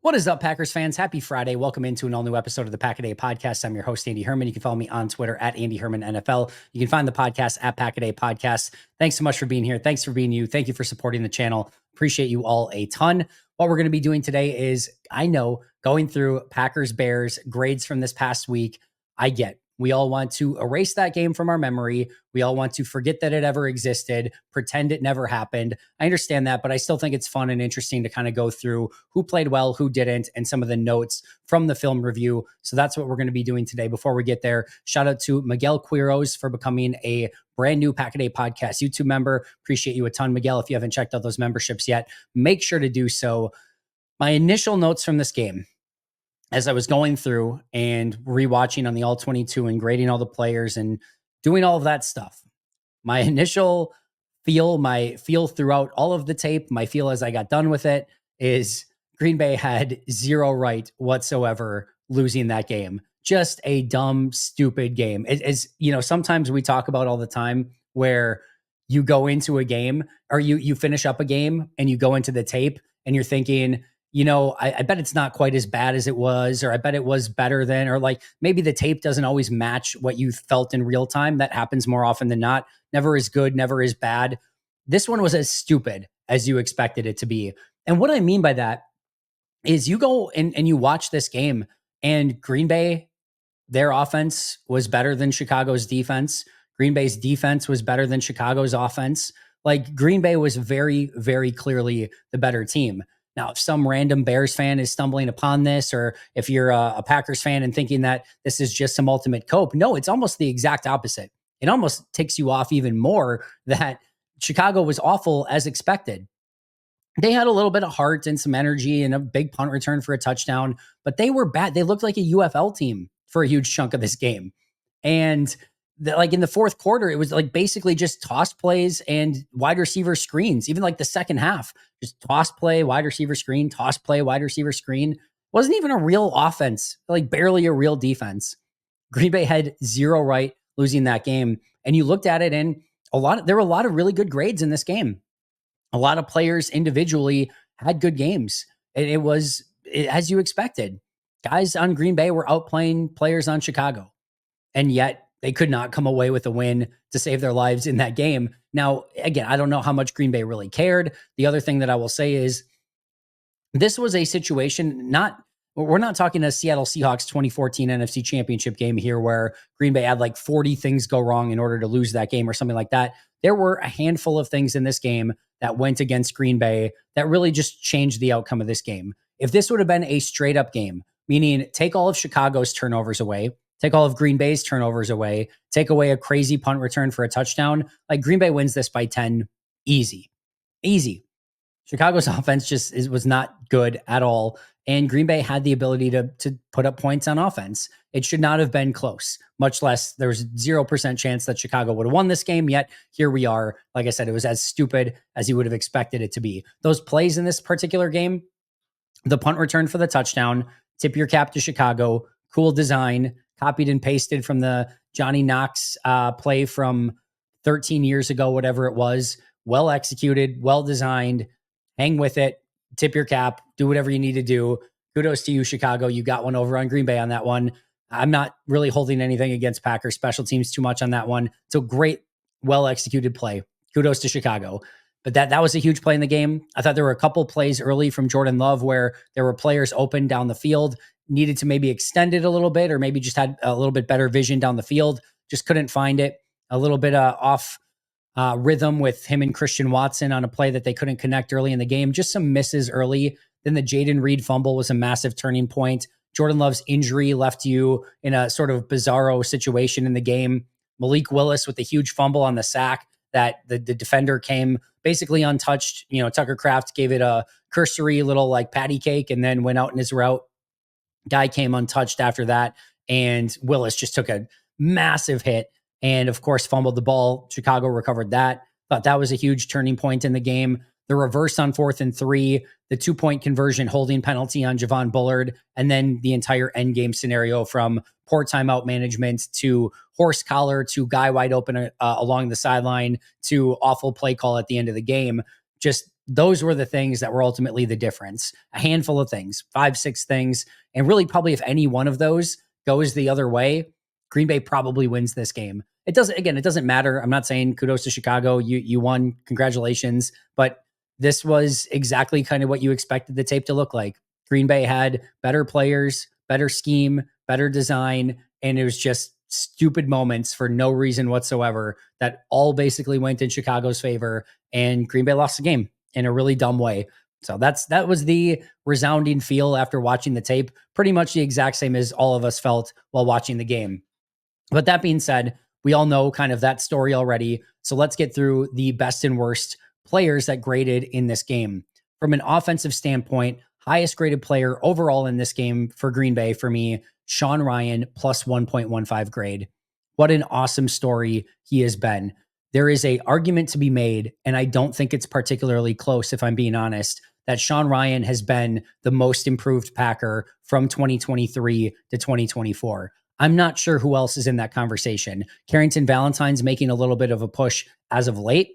What is up, Packers fans? Happy Friday. Welcome into an all-new episode of the Pack-A-Day Podcast. I'm your host, Andy Herman. You can follow me on Twitter at Andy Herman NFL. You can find the podcast at Pack-A-Day Podcast. Thanks so much for being here. Thanks for being you. Thank you for supporting the channel. Appreciate you all a ton. What we're going to be doing today is, I know, going through Packers-Bears grades from this past week. I get we all want to erase that game from our memory. We all want to forget that it ever existed, pretend it never happened. I understand that, but I still think it's fun and interesting to kind of go through who played well, who didn't, and some of the notes from the film review. So that's what we're going to be doing today. Before we get there, shout out to Miguel Quiros for becoming a brand new Pack-A-Day Podcast YouTube member. Appreciate you a ton, Miguel. If you haven't checked out those memberships yet, make sure to do so. My initial notes from this game, as I was going through and rewatching on the All-22 and grading all the players and doing all of that stuff, my initial my feel throughout all of the tape, my feel as I got done with it is Green Bay had zero right whatsoever losing that game. Just a dumb, stupid game. It's, sometimes we talk about all the time where you go into a game or you finish up a game and you go into the tape and you're thinking, I bet it's not quite as bad as it was, or I bet it was better than, or like maybe the tape doesn't always match what you felt in real time. That happens more often than not. Never as good, never as bad. This one was as stupid as you expected it to be. And what I mean by that is you go and you watch this game and Green Bay, their offense was better than Chicago's defense. Green Bay's defense was better than Chicago's offense. Like Green Bay was very, very clearly the better team. Now, if some random Bears fan is stumbling upon this, or if you're a Packers fan and thinking that this is just some ultimate cope, no, it's almost the exact opposite. It almost takes you off even more that Chicago was awful as expected. They had a little bit of heart and some energy and a big punt return for a touchdown, but they were bad. They looked like a UFL team for a huge chunk of this game. And like in the fourth quarter, it was like basically just toss plays and wide receiver screens. Even like the second half, just toss play, wide receiver screen, toss play, wide receiver screen. Wasn't even a real offense, like barely a real defense. Green Bay had zero right losing that game. And you looked at it and there were a lot of really good grades in this game. A lot of players individually had good games. It was as you expected. Guys on Green Bay were outplaying players on Chicago. And yet they could not come away with a win to save their lives in that game. Now, again, I don't know how much Green Bay really cared. The other thing that I will say is this was a situation, we're not talking a Seattle Seahawks 2014 NFC Championship game here where Green Bay had like 40 things go wrong in order to lose that game or something like that. There were a handful of things in this game that went against Green Bay that really just changed the outcome of this game. If this would have been a straight up game, meaning take all of Chicago's turnovers away, take all of Green Bay's turnovers away, take away a crazy punt return for a touchdown, like Green Bay wins this by 10, easy. Chicago's offense was not good at all. And Green Bay had the ability to put up points on offense. It should not have been close, much less there was 0% chance that Chicago would have won this game. Yet here we are. Like I said, it was as stupid as you would have expected it to be. Those plays in this particular game, the punt return for the touchdown, tip your cap to Chicago, cool design, copied and pasted from the Johnny Knox play from 13 years ago, whatever it was. Well executed, well designed. Hang with it. Tip your cap. Do whatever you need to do. Kudos to you, Chicago. You got one over on Green Bay on that one. I'm not really holding anything against Packers special teams too much on that one. It's a great, well-executed play. Kudos to Chicago. But that was a huge play in the game. I thought there were a couple plays early from Jordan Love where there were players open down the field, needed to maybe extend it a little bit, or maybe just had a little bit better vision down the field. Just couldn't find it. A little bit off rhythm with him and Christian Watson on a play that they couldn't connect early in the game. Just some misses early. Then the Jaden Reed fumble was a massive turning point. Jordan Love's injury left you in a sort of bizarro situation in the game. Malik Willis with a huge fumble on the sack that the defender came basically untouched. Tucker Kraft gave it a cursory little like patty cake and then went out in his route. Guy came untouched after that. And Willis just took a massive hit and, of course, fumbled the ball. Chicago recovered that. Thought that was a huge turning point in the game. The reverse on 4th and 3, the 2-point conversion holding penalty on Javon Bullard, and then the entire end game scenario from poor timeout management to horse collar to guy wide open along the sideline to awful play call at the end of the game. Just those were the things that were ultimately the difference. A handful of things, 5, 6 things. And really, probably if any one of those goes the other way, Green Bay probably wins this game. It doesn't matter. I'm not saying kudos to Chicago. You won. Congratulations. But this was exactly kind of what you expected the tape to look like. Green Bay had better players, better scheme, better design, and it was just stupid moments for no reason whatsoever that all basically went in Chicago's favor, and Green Bay lost the game in a really dumb way. So that was the resounding feel after watching the tape, pretty much the exact same as all of us felt while watching the game. But that being said, we all know kind of that story already. So let's get through the best and worst players that graded in this game. From an offensive standpoint, highest graded player overall in this game for Green Bay for me, Sean Rhyan, plus 1.15 grade. What an awesome story he has been. There is a argument to be made, and I don't think it's particularly close, if I'm being honest, that Sean Rhyan has been the most improved Packer from 2023 to 2024. I'm not sure who else is in that conversation. Carrington Valentine's making a little bit of a push as of late.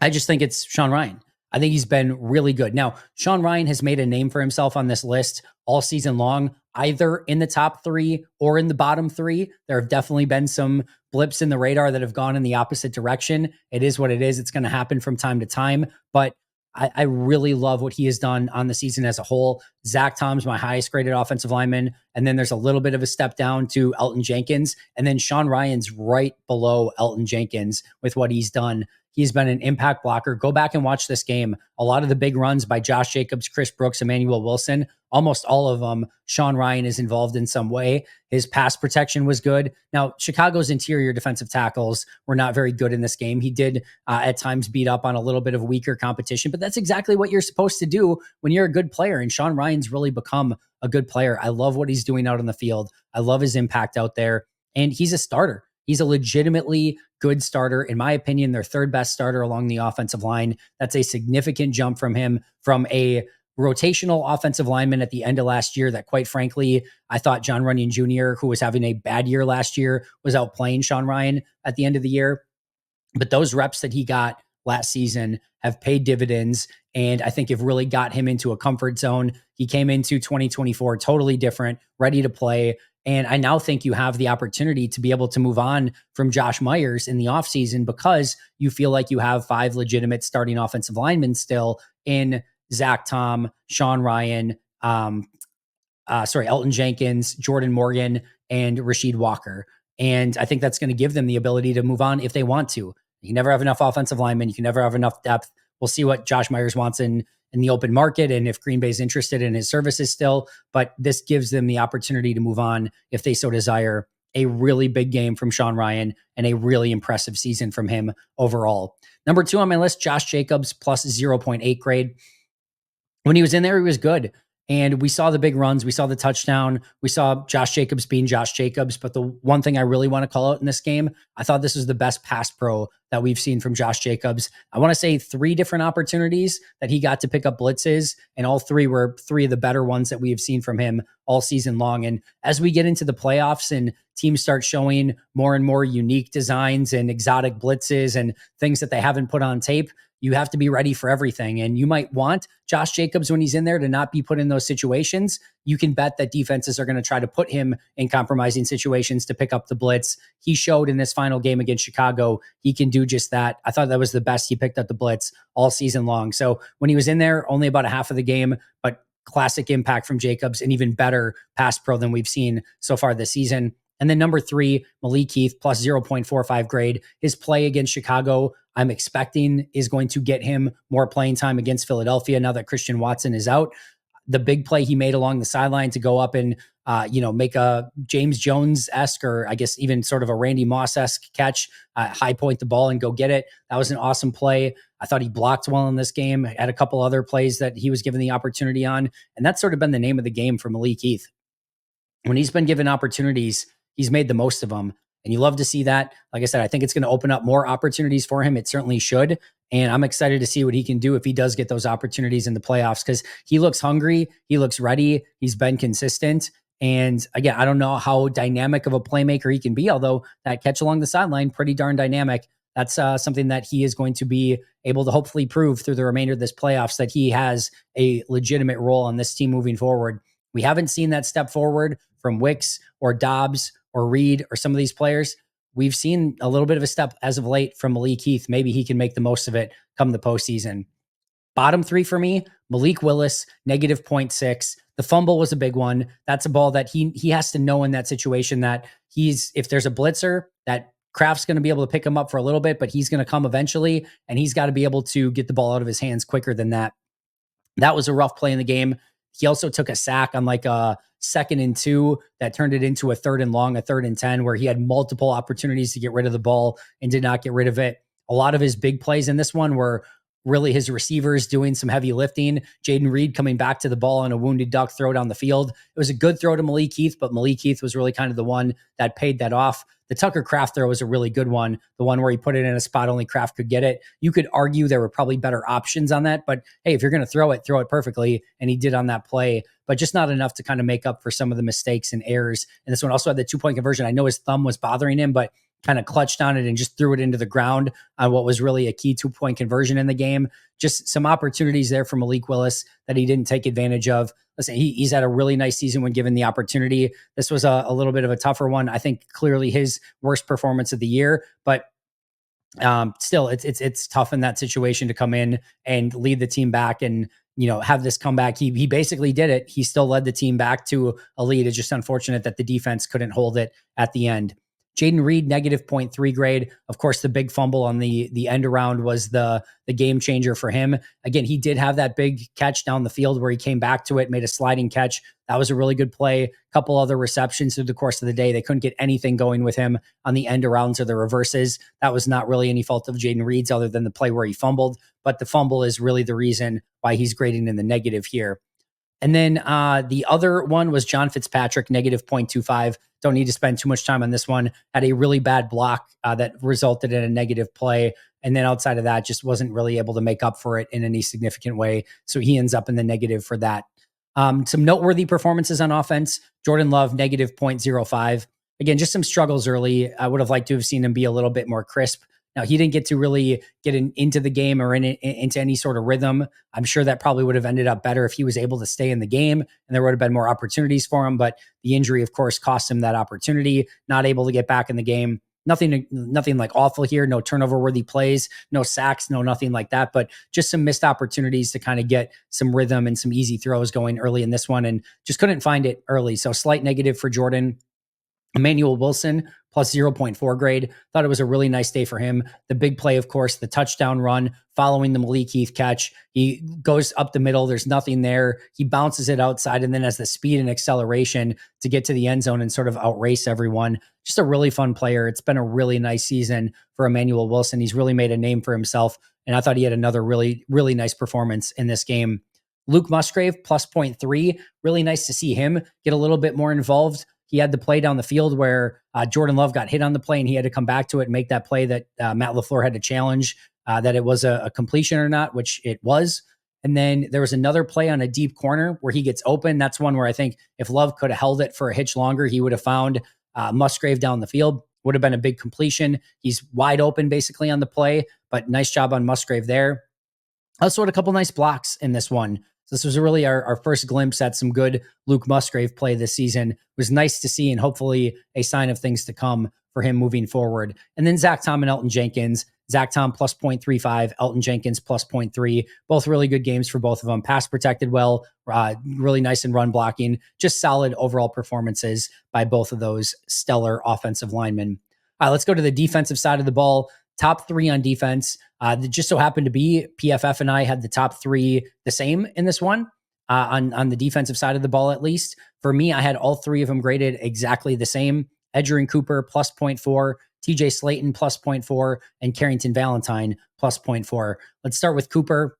I just think it's Sean Rhyan. I think he's been really good. Now, Sean Rhyan has made a name for himself on this list all season long, either in the top 3 or in the bottom 3. There have definitely been some blips in the radar that have gone in the opposite direction. It is what it is. It's going to happen from time to time, but I really love what he has done on the season as a whole. Zach Tom's my highest graded offensive lineman. And then there's a little bit of a step down to Elton Jenkins. And then Sean Rhyan's right below Elton Jenkins with what he's done. He's been an impact blocker. Go back and watch this game. A lot of the big runs by Josh Jacobs, Chris Brooks, Emmanuel Wilson, almost all of them, Sean Rhyan is involved in some way. His pass protection was good. Now, Chicago's interior defensive tackles were not very good in this game. He did at times beat up on a little bit of weaker competition, but that's exactly what you're supposed to do when you're a good player. And Sean Rhyan's really become a good player. I love what he's doing out on the field. I love his impact out there. And he's a starter. He's a legitimately good starter. In my opinion, their third best starter along the offensive line. That's a significant jump from him from a rotational offensive lineman at the end of last year that, quite frankly, I thought John Runyon Jr., who was having a bad year last year, was outplaying Sean Rhyan at the end of the year. But those reps that he got last season have paid dividends, and I think have really got him into a comfort zone. He came into 2024 totally different, ready to play. And I now think you have the opportunity to be able to move on from Josh Myers in the offseason because you feel like you have 5 legitimate starting offensive linemen still in Zach Tom, Sean Rhyan, Elton Jenkins, Jordan Morgan, and Rasheed Walker. And I think that's going to give them the ability to move on if they want to. You can never have enough offensive linemen. You can never have enough depth. We'll see what Josh Myers wants in the open market and if Green Bay's interested in his services still. But this gives them the opportunity to move on if they so desire. A really big game from Sean Rhyan and a really impressive season from him overall. Number 2 on my list, Josh Jacobs, plus 0.8 grade. When he was in there, he was good. And we saw the big runs. We saw the touchdown. We saw Josh Jacobs being Josh Jacobs. But the one thing I really want to call out in this game, I thought this was the best pass pro that we've seen from Josh Jacobs. I want to say 3 different opportunities that he got to pick up blitzes, and all 3 were 3 of the better ones that we have seen from him all season long. And as we get into the playoffs and teams start showing more and more unique designs and exotic blitzes and things that they haven't put on tape, you have to be ready for everything. And you might want Josh Jacobs, when he's in there, to not be put in those situations. You can bet that defenses are going to try to put him in compromising situations to pick up the blitz. He showed in this final game against Chicago, he can do just that. I thought that was the best he picked up the blitz all season long. So when he was in there, only about a half of the game, but classic impact from Jacobs, and even better pass pro than we've seen so far this season. And then number 3, Malik Heath, plus 0.45 grade. His play against Chicago, I'm expecting, is going to get him more playing time against Philadelphia now that Christian Watson is out. The big play he made along the sideline to go up and make a James Jones-esque, or I guess even sort of a Randy Moss-esque catch, high point the ball and go get it. That was an awesome play. I thought he blocked well in this game. Had a couple other plays that he was given the opportunity on. And that's sort of been the name of the game for Malik Heath. When he's been given opportunities, he's made the most of them. And you love to see that. Like I said, I think it's going to open up more opportunities for him. It certainly should. And I'm excited to see what he can do if he does get those opportunities in the playoffs, because he looks hungry. He looks ready. He's been consistent. And again, I don't know how dynamic of a playmaker he can be, although that catch along the sideline, pretty darn dynamic. That's something that he is going to be able to hopefully prove through the remainder of this playoffs that he has a legitimate role on this team moving forward. We haven't seen that step forward from Wicks or Dobbs or Reed or some of these players. We've seen a little bit of a step as of late from Malik Heath. Maybe he can make the most of it come the postseason. Bottom three for me, Malik Willis, negative 0.6. The fumble was a big one. That's a ball that he has to know in that situation that if there's a blitzer, that Kraft's going to be able to pick him up for a little bit, but he's going to come eventually, and he's got to be able to get the ball out of his hands quicker than that. That was a rough play in the game. He also took a sack on like a 2nd and 2 that turned it into a 3rd and long, a 3rd and 10, where he had multiple opportunities to get rid of the ball and did not get rid of it. A lot of his big plays in this one were really his receivers doing some heavy lifting. Jaden Reed coming back to the ball on a wounded duck throw down the field. It was a good throw to Malik Heath, but Malik Heath was really kind of the one that paid that off. The Tucker Kraft throw was a really good one, the one where he put it in a spot only Kraft could get it. You could argue there were probably better options on that, but hey, if you're going to throw it perfectly, and he did on that play, but just not enough to kind of make up for some of the mistakes and errors. And this one also had the 2-point conversion. I know his thumb was bothering him, but kind of clutched on it and just threw it into the ground on what was really a key 2-point conversion in the game. Just some opportunities there for Malik Willis that he didn't take advantage of. Listen, he's had a really nice season when given the opportunity. This was a little bit of a tougher one. I think clearly his worst performance of the year, but still it's tough in that situation to come in and lead the team back and, have this comeback. He basically did it. He still led the team back to a lead. It's just unfortunate that the defense couldn't hold it at the end. Jaden Reed, negative 0.3 grade. Of course, the big fumble on the end around was the game changer for him. Again, he did have that big catch down the field where he came back to it, made a sliding catch. That was a really good play. A couple other receptions through the course of the day. They couldn't get anything going with him on the end arounds or the reverses. That was not really any fault of Jaden Reed's other than the play where he fumbled. But the fumble is really the reason why he's grading in the negative here. And then the other one was John Fitzpatrick, negative 0.25. Don't need to spend too much time on this one. Had a really bad block that resulted in a negative play. And then outside of that, just wasn't really able to make up for it in any significant way. So he ends up in the negative for that. Some noteworthy performances on offense. Jordan Love, negative 0.05. Again, just some struggles early. I would have liked to have seen him be a little bit more crisp. Now, he didn't get to really get into the game or into any sort of rhythm. I'm sure that probably would have ended up better if he was able to stay in the game and there would have been more opportunities for him. But the injury, of course, cost him that opportunity, not able to get back in the game. Nothing like awful here. No turnover worthy plays, no sacks, no nothing like that. But just some missed opportunities to kind of get some rhythm and some easy throws going early in this one and just couldn't find it early. So slight negative for Jordan. Emmanuel Wilson, plus 0.4 grade. Thought it was a really nice day for him. The big play, of course, the touchdown run following the Malik Heath catch. He goes up the middle. There's nothing there. He bounces it outside and then has the speed and acceleration to get to the end zone and sort of outrace everyone. Just a really fun player. It's been a really nice season for Emmanuel Wilson. He's really made a name for himself. And I thought he had another really, really nice performance in this game. Luke Musgrave, plus 0.3. Really nice to see him get a little bit more involved. He had the play down the field where Jordan Love got hit on the play and he had to come back to it and make that play that Matt LaFleur had to challenge that it was a completion or not, which it was. And then there was another play on a deep corner where he gets open. That's one where I think if Love could have held it for a hitch longer, he would have found Musgrave down the field. Would have been a big completion. He's wide open basically on the play, but nice job on Musgrave there. Also had a couple nice blocks in this one. So this was really our first glimpse at some good Luke Musgrave play this season. It was nice to see and hopefully a sign of things to come for him moving forward. And then Zach Tom and Elton Jenkins. Zach Tom plus 0.35, Elton Jenkins plus 0.3. Both really good games for both of them. Pass protected well, really nice in run blocking. Just solid overall performances by both of those stellar offensive linemen. All right, let's go to the defensive side of the ball. Top three on defense. That just so happened to be PFF and I had the top three the same in this one on the defensive side of the ball, at least. For me, I had all three of them graded exactly the same. Edgerrin Cooper plus 0.4, TJ Slayton plus 0.4, and Carrington Valentine plus 0.4. Let's start with Cooper.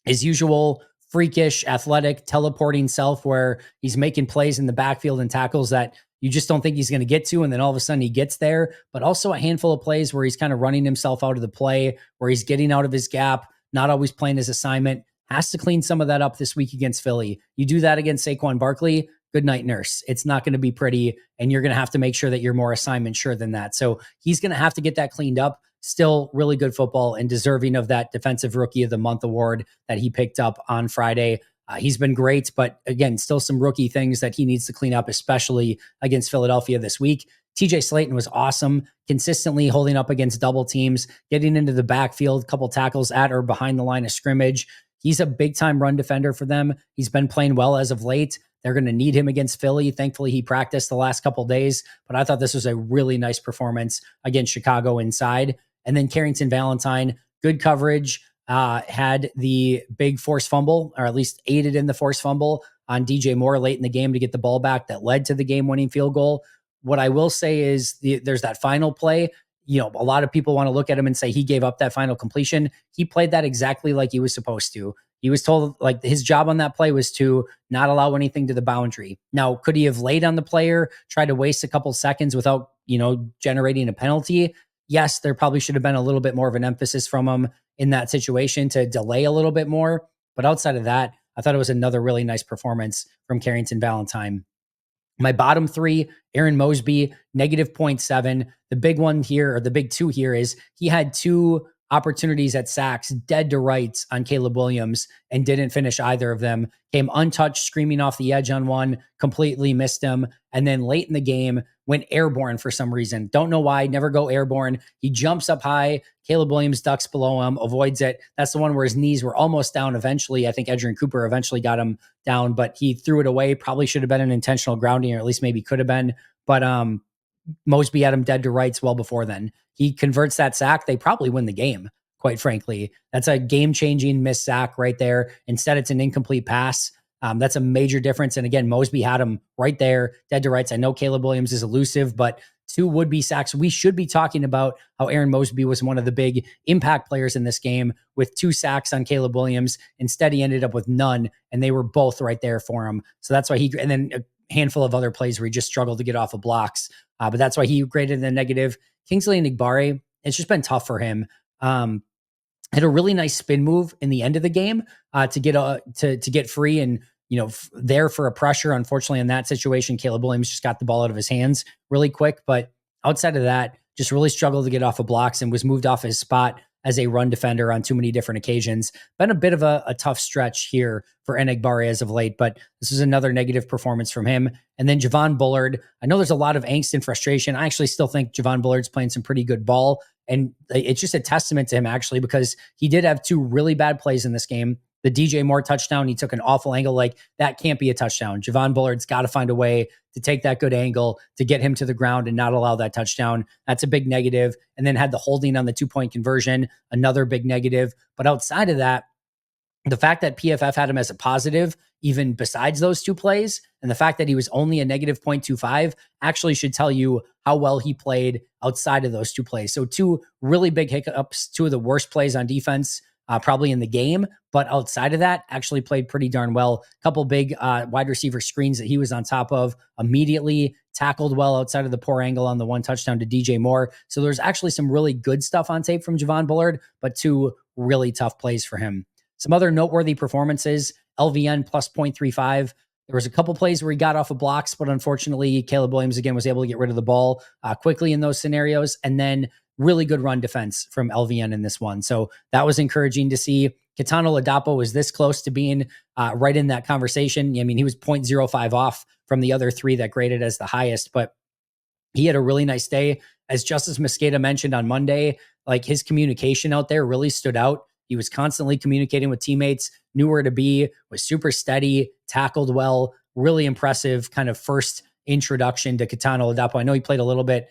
His usual freakish, athletic, teleporting self where he's making plays in the backfield and tackles that you just don't think he's going to get to. And then all of a sudden he gets there, but also a handful of plays where he's kind of running himself out of the play, where he's getting out of his gap, not always playing his assignment. Has to clean some of that up this week against Philly. You do that against Saquon Barkley, good night, nurse. It's not going to be pretty, and you're going to have to make sure that you're more assignment sure than that. So he's going to have to get that cleaned up. still really good football and deserving of that Defensive Rookie of the Month award that he picked up on Friday. He's been great, but again, still some rookie things that he needs to clean up, especially against Philadelphia this week. TJ Slayton was awesome, consistently holding up against double teams, getting into the backfield, couple tackles at or behind the line of scrimmage. He's a big time run defender for them. He's been playing well as of late. They're going to need him against Philly. Thankfully, he practiced the last couple days, but I thought this was a really nice performance against Chicago inside. And then Carrington Valentine, good coverage, had the big forced fumble, or at least aided in the forced fumble on DJ Moore late in the game to get the ball back that led to the game-winning field goal. What I will say is there's that final play. A lot of people want to look at him and say he gave up that final completion. He played that exactly like he was supposed to. He was told like his job on that play was to not allow anything to the boundary. Now, could he have laid on the player, tried to waste a couple seconds without, generating a penalty? Yes, there probably should have been a little bit more of an emphasis from him in that situation to delay a little bit more. But outside of that, I thought it was another really nice performance from Carrington Valentine. My bottom three, Aaron Mosby, negative 0.7. The big one here, or the big two here, is he had two opportunities at sacks, dead to rights on Caleb Williams, and didn't finish either of them. Came untouched, screaming off the edge on one, completely missed him. And then late in the game, went airborne for some reason. Don't know why, never go airborne. He jumps up high. Caleb Williams ducks below him, avoids it. That's the one where his knees were almost down eventually. I think Edgerrin Cooper eventually got him down, but he threw it away. Probably should have been an intentional grounding, or at least maybe could have been. But Mosby had him dead to rights well before then. He converts that sack. They probably win the game, quite frankly. That's a game-changing missed sack right there. Instead, it's an incomplete pass. That's a major difference. And again, Mosby had him right there, dead to rights. I know Caleb Williams is elusive, but two would-be sacks. We should be talking about how Aaron Mosby was one of the big impact players in this game with 2 sacks on Caleb Williams. Instead, he ended up with none, and they were both right there for him. So that's why and then a handful of other plays where he just struggled to get off of blocks. But that's why he graded in the negative. Kingsley Enagbare, it's just been tough for him. Had a really nice spin move in the end of the game to get free and there for a pressure. Unfortunately, in that situation, Caleb Williams just got the ball out of his hands really quick. But outside of that, just really struggled to get off of blocks and was moved off his spot as a run defender on too many different occasions. Been a bit of a tough stretch here for Enagbare as of late, but this is another negative performance from him. And then Javon Bullard, I know there's a lot of angst and frustration. I actually still think Javon Bullard's playing some pretty good ball. And it's just a testament to him, actually, because he did have 2 really bad plays in this game. The DJ Moore touchdown, he took an awful angle. Like, that can't be a touchdown. Javon Bullard's got to find a way to take that good angle to get him to the ground and not allow that touchdown. That's a big negative. And then had the holding on the 2-point conversion, another big negative. But outside of that, the fact that PFF had him as a positive, even besides those 2 plays, and the fact that he was only a negative 0.25 actually should tell you how well he played outside of those 2 plays. So 2 really big hiccups, 2 of the worst plays on defense probably in the game, but outside of that, actually played pretty darn well. A couple big wide receiver screens that he was on top of, immediately tackled well outside of the poor angle on the 1 touchdown to DJ Moore. So there's actually some really good stuff on tape from Javon Bullard, but 2 really tough plays for him. Some other noteworthy performances, LVN plus 0.35. There was a couple plays where he got off of blocks, but unfortunately, Caleb Williams again was able to get rid of the ball quickly in those scenarios. And then really good run defense from LVN in this one. So that was encouraging to see. Kitano Ladapo was this close to being right in that conversation. I mean, he was 0.05 off from the other 3 that graded as the highest, but he had a really nice day. As Justice Mosqueda mentioned on Monday, like, his communication out there really stood out. He was constantly communicating with teammates, knew where to be, was super steady, tackled well, really impressive kind of first introduction to Kitano Ladapo. I know he played a little bit,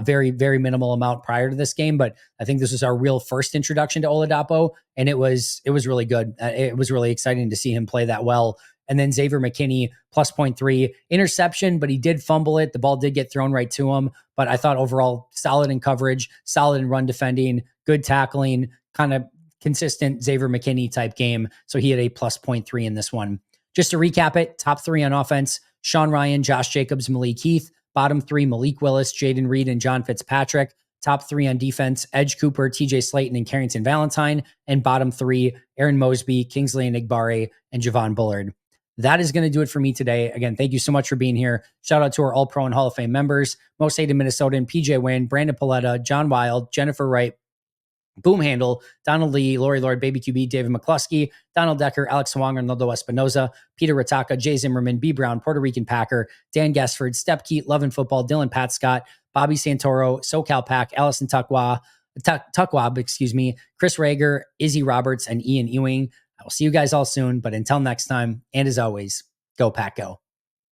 very, very minimal amount prior to this game, but I think this was our real first introduction to Oladapo, and it was really good. It was really exciting to see him play that well. And then Xavier McKinney, plus 0.3, interception, but he did fumble it. The ball did get thrown right to him, but I thought overall solid in coverage, solid in run defending, good tackling, kind of consistent Xavier McKinney type game. So he had a plus 0.3 in this one. Just to recap it, top 3 on offense: Sean Rhyan, Josh Jacobs, Malik Heath. Bottom 3, Malik Willis, Jaden Reed, and John Fitzpatrick. Top 3 on defense: Edge Cooper, TJ Slayton, and Carrington Valentine. And bottom 3, Aaron Mosby, Kingsley Enagbare, and Javon Bullard. That is going to do it for me today. Again, thank you so much for being here. Shout out to our All-Pro and Hall of Fame members: Most Hated Minnesotan, PJ Wynn, Brandon Paletta, John Wild, Jennifer Wright, Boom Handle, Donald Lee, Lori Lord, Baby QB, David McCluskey, Donald Decker, Alex Swang, Ronaldo Espinoza, Peter Rataka, Jay Zimmerman, B. Brown, Puerto Rican Packer, Dan Gassford, Step Keat, Love and Football, Dylan Pat Scott, Bobby Santoro, SoCal Pack, Allison Tuckwab, Chris Rager, Izzy Roberts, and Ian Ewing. I will see you guys all soon, but until next time, and as always, go Pack Go.